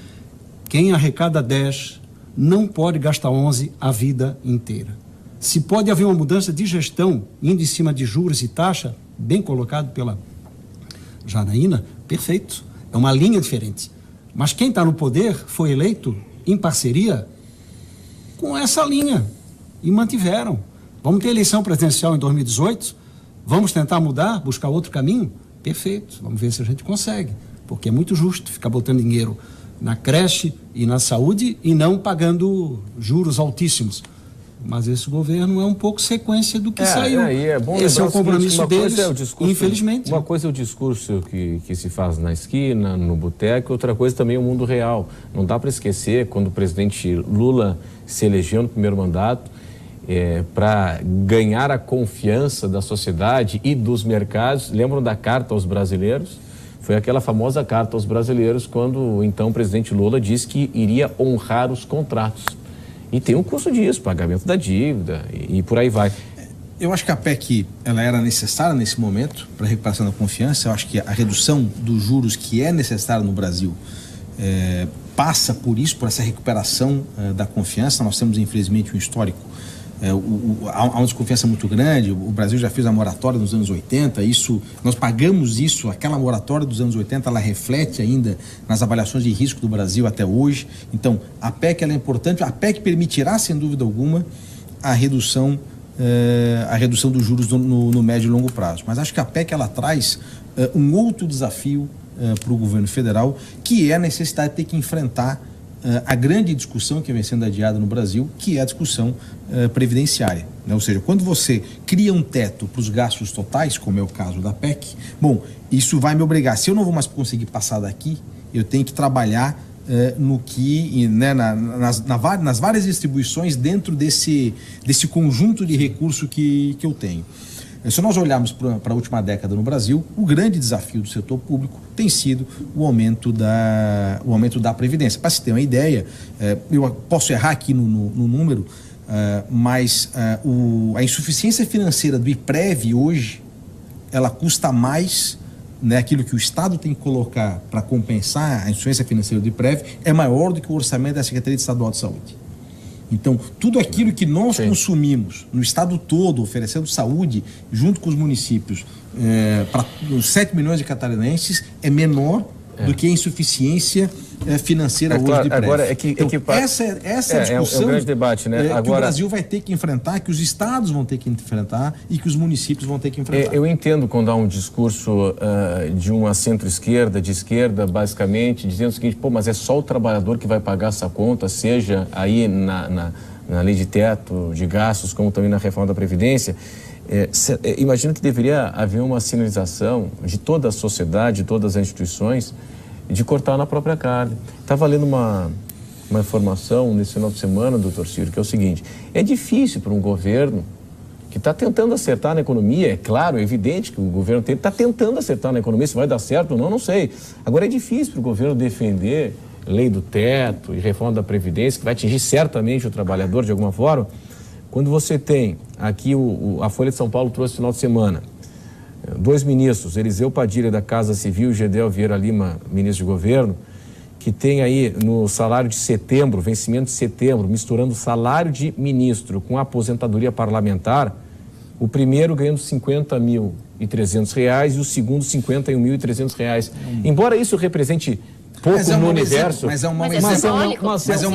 Speaker 5: quem arrecada 10 não pode gastar 11 a vida inteira. Se pode haver uma mudança de gestão, indo em cima de juros e taxa, bem colocado pela Janaína, perfeito. É uma linha diferente. Mas quem está no poder foi eleito em parceria com essa linha e mantiveram. Vamos ter eleição presidencial em 2018? Vamos tentar mudar, buscar outro caminho? Perfeito, vamos ver se a gente consegue, porque é muito justo ficar botando dinheiro na creche e na saúde e não pagando juros altíssimos. Mas esse governo é um pouco sequência do que saiu.
Speaker 1: É bom
Speaker 3: esse é o compromisso deles,
Speaker 1: infelizmente. Uma coisa é o discurso que se faz na esquina, no boteco, outra coisa também é o mundo real. Não dá para esquecer, quando o presidente Lula se elegeu no primeiro mandato, para ganhar a confiança da sociedade e dos mercados, lembram da carta aos brasileiros? Foi aquela famosa carta aos brasileiros, quando então o presidente Lula disse que iria honrar os contratos. E tem um custo disso, pagamento da dívida e por aí vai.
Speaker 2: Eu acho que a PEC ela era necessária nesse momento para a recuperação da confiança. Eu acho que a redução dos juros que é necessária no Brasil passa por isso, por essa recuperação da confiança. Nós temos, infelizmente, um histórico. Há uma desconfiança muito grande. O Brasil já fez a moratória nos anos 80. Nós pagamos isso, aquela moratória dos anos 80, ela reflete ainda nas avaliações de risco do Brasil até hoje. Então, a PEC ela é importante. A PEC permitirá, sem dúvida alguma, a redução dos juros no médio e longo prazo. Mas acho que a PEC ela traz um outro desafio para o governo federal, que é a necessidade de ter que enfrentar a grande discussão que vem sendo adiada no Brasil, que é a discussão previdenciária, né? Ou seja, quando você cria um teto para os gastos totais, como é o caso da PEC, bom, isso vai me obrigar, se eu não vou mais conseguir passar daqui, eu tenho que trabalhar nas várias distribuições dentro desse conjunto de recursos que eu tenho. Se nós olharmos para a última década no Brasil, o grande desafio do setor público tem sido o aumento da Previdência. Para se ter uma ideia, eu posso errar aqui no número, mas a insuficiência financeira do IPREV hoje, ela custa mais, né, aquilo que o Estado tem que colocar para compensar a insuficiência financeira do IPREV é maior do que o orçamento da Secretaria Estadual de Saúde. Então, tudo aquilo que nós consumimos no estado todo, oferecendo saúde, junto com os municípios, para os 7 milhões de catarinenses, é menor do que a insuficiência financeira hoje de IPREV. Agora, essa é a discussão
Speaker 1: é um grande debate, né?
Speaker 2: que o Brasil vai ter que enfrentar, que os estados vão ter que enfrentar e que os municípios vão ter que enfrentar.
Speaker 1: Eu entendo quando há um discurso de uma centro-esquerda, de esquerda, basicamente, dizendo o seguinte, mas é só o trabalhador que vai pagar essa conta, seja aí na lei de teto de gastos, como também na reforma da Previdência. Imagino que deveria haver uma sinalização de toda a sociedade, de todas as instituições, de cortar na própria carne. Estava lendo uma informação nesse final de semana, doutor Ciro, que é o seguinte: é difícil para um governo que está tentando acertar na economia, é claro, é evidente que o governo está tentando acertar na economia, se vai dar certo ou não sei. Agora é difícil para o governo defender lei do teto e reforma da Previdência, que vai atingir certamente o trabalhador de alguma forma. Quando você tem aqui, a Folha de São Paulo trouxe no final de semana, 2 ministros, Eliseu Padilha da Casa Civil e Gedel Vieira Lima, ministro de governo, que tem aí no salário de setembro, vencimento de setembro, misturando salário de ministro com a aposentadoria parlamentar, o primeiro ganhando R$50.300 e o segundo R$51.300. Embora isso represente pouco no universo.
Speaker 2: Mas é um mau exemplo. Mas é um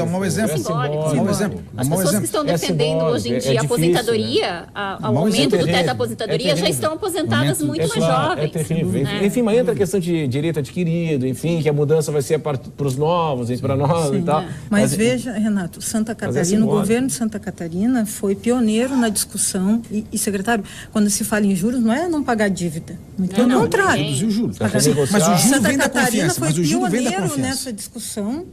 Speaker 2: mau exemplo.
Speaker 4: As pessoas que estão defendendo hoje em dia a aposentadoria, o aumento do teto da aposentadoria, já estão aposentadas muito mais jovens.
Speaker 1: É terrível. Enfim, mas entra a questão de direito adquirido, enfim, que a mudança vai ser para os novos e para nós e tal.
Speaker 3: Mas veja, Renato, Santa Catarina, o governo de Santa Catarina foi pioneiro na discussão e secretário, quando se fala em juros, não é não pagar dívida. Muito pelo contrário.
Speaker 2: Reduzir os juros.
Speaker 3: Mas o juro vem da confiança. Foi pioneiro nessa discussão,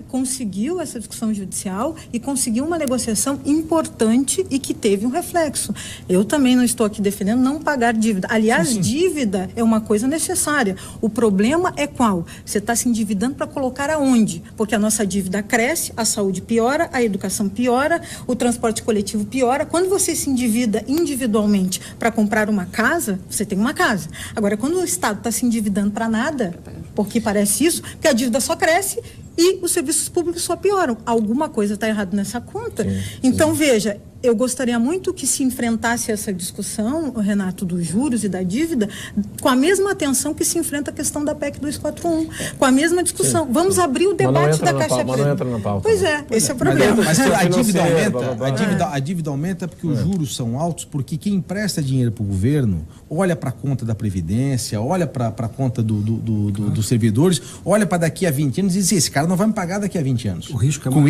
Speaker 3: conseguiu essa discussão judicial e conseguiu uma negociação importante e que teve um reflexo. Eu também não estou aqui defendendo não pagar dívida. Aliás, dívida é uma coisa necessária. O problema é qual? Você está se endividando para colocar aonde? Porque a nossa dívida cresce, a saúde piora, a educação piora, o transporte coletivo piora. Quando você se endivida individualmente para comprar uma casa, você tem uma casa. Agora, quando o Estado está se endividando para nada, porque parece isso, porque a dívida só cresce e os serviços públicos só pioram. Alguma coisa está errada nessa conta. Então, veja, eu gostaria muito que se enfrentasse essa discussão, Renato, dos juros e da dívida, com a mesma atenção que se enfrenta a questão da PEC 241, com a mesma discussão. Vamos abrir o debate da Caixa Preta.
Speaker 1: Não entra na pauta.
Speaker 3: Pois é, esse é o problema.
Speaker 2: Mas a dívida aumenta porque os juros são altos, porque quem empresta dinheiro para o governo olha para a conta da Previdência, olha para a conta dos servidores, olha para daqui a 20 anos e diz: esse cara não vai me pagar daqui a 20 anos.
Speaker 5: O risco é
Speaker 2: com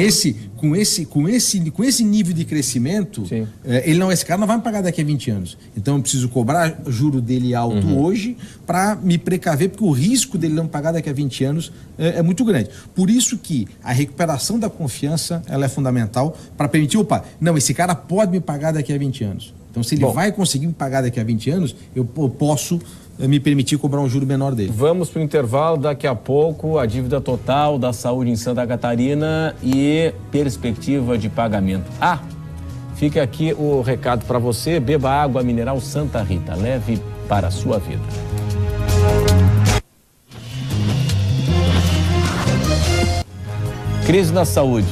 Speaker 2: esse nível de crescimento, esse cara não vai me pagar daqui a 20 anos. Então eu preciso cobrar juro dele alto hoje para me precaver, porque o risco dele não pagar daqui a 20 anos é muito grande. Por isso que a recuperação da confiança ela é fundamental para permitir, esse cara pode me pagar daqui a 20 anos. Então se ele vai conseguir me pagar daqui a 20 anos, eu posso me permitir cobrar um juro menor dele.
Speaker 1: Vamos para o intervalo, daqui a pouco a dívida total da saúde em Santa Catarina e perspectiva de pagamento. Fica aqui o recado para você: beba água mineral Santa Rita, leve para a sua vida. Crise na saúde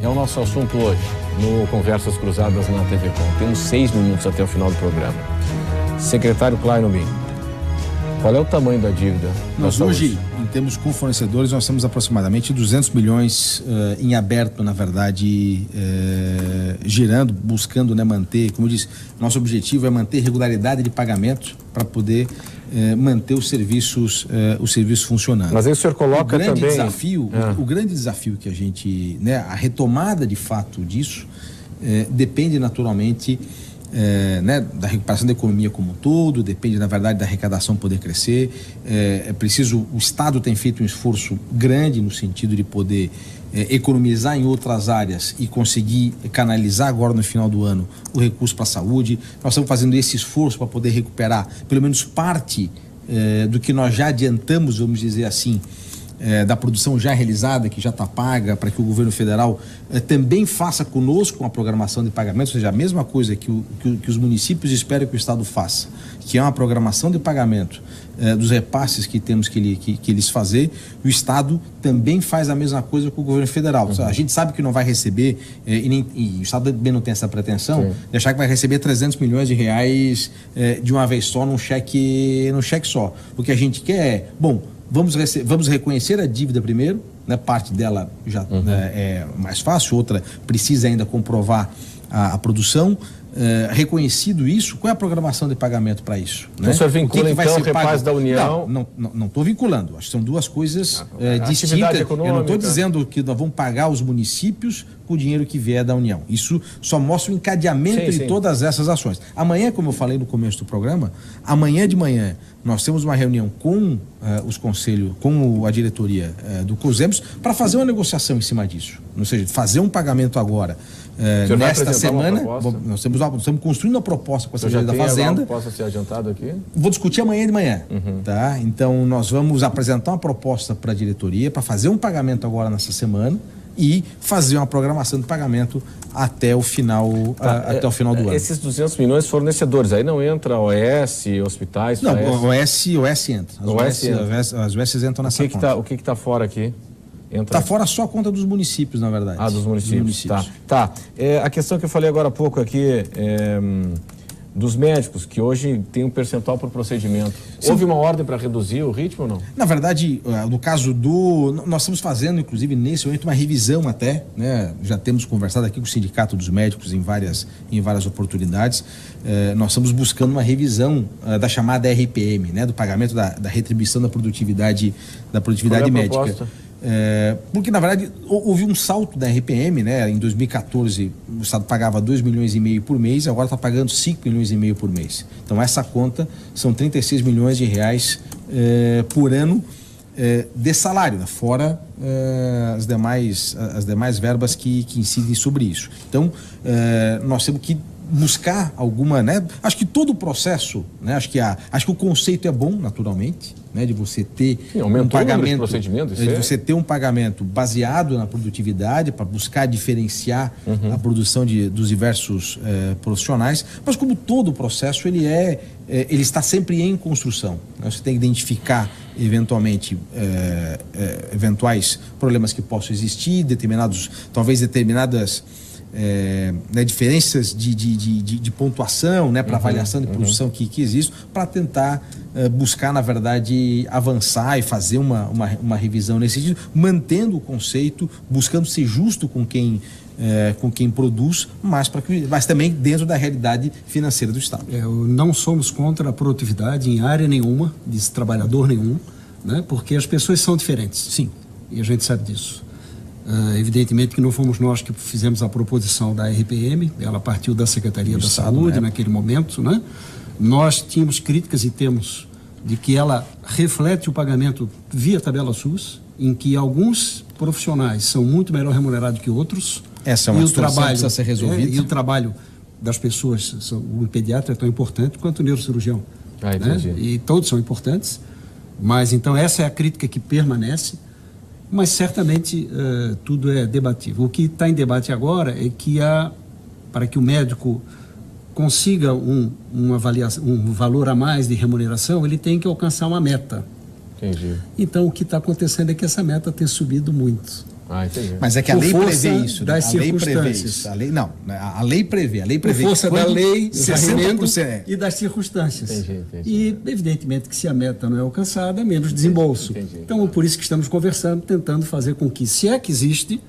Speaker 1: é o nosso assunto hoje no Conversas Cruzadas na TV Com. Temos 6 minutos até o final do programa. Secretário Kleinobin, qual é o tamanho da dívida?
Speaker 2: Nós hoje, em termos com fornecedores, nós temos aproximadamente 200 milhões em aberto, na verdade, girando, buscando, né, manter, como eu disse, nosso objetivo é manter regularidade de pagamento para poder manter os serviços funcionando.
Speaker 1: Mas aí o senhor coloca também...
Speaker 2: O grande desafio que a gente, né, a retomada de fato disso, depende naturalmente né, da recuperação da economia como um todo, depende, na verdade, da arrecadação poder crescer. É preciso, o Estado tem feito um esforço grande no sentido de poder economizar em outras áreas e conseguir canalizar agora no final do ano o recurso para a saúde. Nós estamos fazendo esse esforço para poder recuperar pelo menos parte do que nós já adiantamos, vamos dizer assim, da produção já realizada, que já está paga, para que o governo federal também faça conosco uma programação de pagamentos, ou seja, a mesma coisa que os municípios esperam que o Estado faça, que é uma programação de pagamento dos repasses que temos que eles fazer, o Estado também faz a mesma coisa com o governo federal. A gente sabe que não vai receber, e o Estado também não tem essa pretensão, de achar que vai receber 300 milhões de reais de uma vez só, num cheque só. O que a gente quer é, bom, vamos reconhecer a dívida primeiro, né? Parte dela já é mais fácil, outra precisa ainda comprovar a produção. Reconhecido isso, qual é a programação de pagamento para isso?
Speaker 1: Então, o senhor vincula, então, o repasse da União?
Speaker 2: Não estou vinculando. Acho que são duas coisas distintas. Eu não estou dizendo que nós vamos pagar os municípios com o dinheiro que vier da União. Isso só mostra o encadeamento de todas essas ações. Amanhã, como eu falei no começo do programa, amanhã de manhã nós temos uma reunião com os conselhos, com a diretoria do COSEMPS, para fazer uma negociação em cima disso. Ou seja, fazer um pagamento agora. Nesta semana, nós estamos construindo uma proposta com a Secretaria da Fazenda.
Speaker 1: Já possa ser adiantado aqui?
Speaker 2: Vou discutir amanhã de manhã. Tá? Então, nós vamos apresentar uma proposta para a diretoria para fazer um pagamento agora nessa semana e fazer uma programação de pagamento até o final, até o final do ano.
Speaker 1: Esses 200 milhões fornecedores, aí não entra OS, hospitais?
Speaker 2: Não, OS entra. As OS entram nessa conta.
Speaker 1: O que está fora aqui?
Speaker 2: Está fora só a conta dos municípios, na verdade.
Speaker 1: Dos municípios. Tá. A questão que eu falei agora há pouco aqui, dos médicos, que hoje tem um percentual por procedimento. Sim. Houve uma ordem para reduzir o ritmo ou não? Na
Speaker 2: verdade, no caso nós estamos fazendo, inclusive, nesse momento, uma revisão até, né? Já temos conversado aqui com o Sindicato dos Médicos em várias oportunidades. Nós estamos buscando uma revisão da chamada RPM, né? Do pagamento da retribuição da produtividade médica. Proposta? Porque, na verdade, houve um salto da RPM, né? Em 2014, o Estado pagava 2,5 milhões por mês, agora está pagando 5,5 milhões por mês. Então, essa conta são 36 milhões de reais por ano de salário, né? Fora as demais verbas que incidem sobre isso. Então, nós temos que buscar alguma, né? Acho que todo o processo, né? Acho que o conceito é bom, naturalmente, né? De você ter um pagamento, de você ter um pagamento baseado na produtividade para buscar diferenciar a produção dos diversos profissionais, mas como todo o processo ele está sempre em construção, né? Você tem que identificar eventualmente eventuais problemas que possam existir, talvez determinadas diferenças de pontuação, né, para avaliação de produção que existe, para tentar buscar, na verdade, avançar e fazer uma revisão nesse sentido, mantendo o conceito, buscando ser justo com quem produz, mas também dentro da realidade financeira do Estado.
Speaker 5: Não somos contra a produtividade em área nenhuma, de trabalhador nenhum, né, porque as pessoas são diferentes.
Speaker 2: Sim.
Speaker 5: E a gente sabe disso. Evidentemente que não fomos nós que fizemos a proposição da RPM, ela partiu da Secretaria da Saúde naquele momento, né? Nós tínhamos críticas e temos de que ela reflete o pagamento via tabela SUS, em que alguns profissionais são muito melhor remunerados que outros.
Speaker 2: Essa é uma situação que precisa ser resolvida.
Speaker 5: E o trabalho das pessoas, o pediatra é tão importante quanto o neurocirurgião. Né? E todos são importantes, mas então essa é a crítica que permanece. Mas certamente tudo é debatível. O que está em debate agora é que para que o médico consiga uma avaliação, um valor a mais de remuneração, ele tem que alcançar uma meta.
Speaker 1: Entendi.
Speaker 5: Então, o que está acontecendo é que essa meta tem subido muito.
Speaker 1: Entendi.
Speaker 2: Mas é que a
Speaker 5: Por
Speaker 2: lei
Speaker 5: força
Speaker 2: prevê isso. Né?
Speaker 5: das
Speaker 2: A lei prevê
Speaker 5: circunstâncias.
Speaker 2: isso. A lei prevê. A lei
Speaker 5: Por
Speaker 2: prevê
Speaker 5: força da lei, do
Speaker 2: 60%.
Speaker 5: e das circunstâncias.
Speaker 1: Entendi.
Speaker 5: E, evidentemente, que se a meta não é alcançada, menos desembolso.
Speaker 1: Entendi.
Speaker 5: Então, por isso que estamos conversando, tentando fazer com que, se é que existe,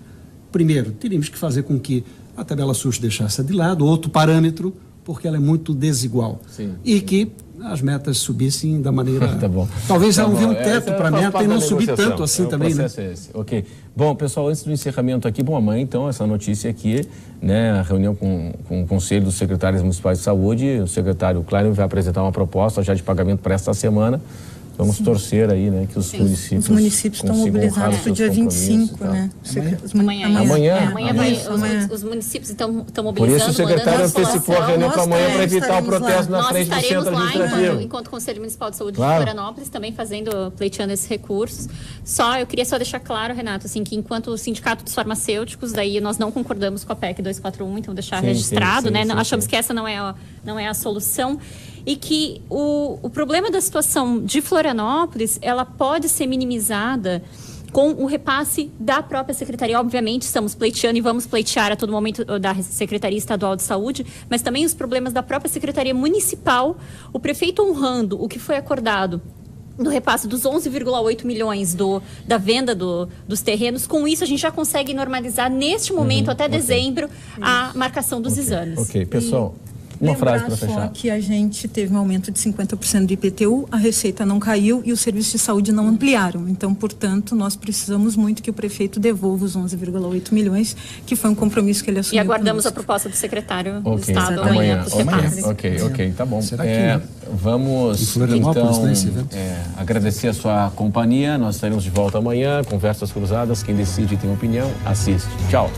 Speaker 5: primeiro, teríamos que fazer com que a tabela SUS deixasse de lado, outro parâmetro, porque ela é muito desigual.
Speaker 1: Sim.
Speaker 5: E que as metas subissem da maneira...
Speaker 1: Tá bom.
Speaker 5: Talvez
Speaker 1: Tá
Speaker 5: não havia
Speaker 1: bom.
Speaker 5: um teto para a meta e não subir tanto assim também, né?
Speaker 1: É esse. Ok. Bom, pessoal, antes do encerramento aqui, amanhã, então, essa notícia aqui, né, a reunião com o Conselho dos Secretários Municipais de Saúde, o secretário Klein vai apresentar uma proposta já de pagamento para esta semana. Vamos torcer aí, né, que os municípios
Speaker 3: estão mobilizados para o dia 25, né?
Speaker 4: Amanhã. Os municípios estão mobilizando.
Speaker 1: Por isso o secretário antecipou a reunião para amanhã para evitar o protesto na frente do centro administrativo.
Speaker 4: Enquanto Conselho Municipal de Saúde de Florianópolis, também pleiteando esses recursos. Eu queria só deixar claro, Renato, assim, que enquanto o Sindicato dos Farmacêuticos, daí nós não concordamos com a PEC 241, então deixar registrado, né? Achamos que essa não é a solução. E que o problema da situação de Florianópolis, ela pode ser minimizada com o repasse da própria Secretaria. Obviamente, estamos pleiteando e vamos pleitear a todo momento da Secretaria Estadual de Saúde, mas também os problemas da própria Secretaria Municipal, o prefeito honrando o que foi acordado no repasse dos 11,8 milhões da venda dos terrenos. Com isso, a gente já consegue normalizar, neste momento, até dezembro, a marcação dos exames.
Speaker 1: Ok, pessoal... Uma frase para fechar.
Speaker 3: Só que a gente teve um aumento de 50% do IPTU, a receita não caiu e os serviços de saúde não ampliaram. Então, portanto, nós precisamos muito que o prefeito devolva os 11,8 milhões, que foi um compromisso que ele assumiu.
Speaker 4: E aguardamos a proposta do secretário do Estado
Speaker 1: amanhã.
Speaker 4: Ok,
Speaker 1: tá bom.
Speaker 5: Será que
Speaker 1: vamos, então, agradecer a sua companhia. Nós estaremos de volta amanhã. Conversas Cruzadas. Quem decide tem opinião, assiste. Tchau.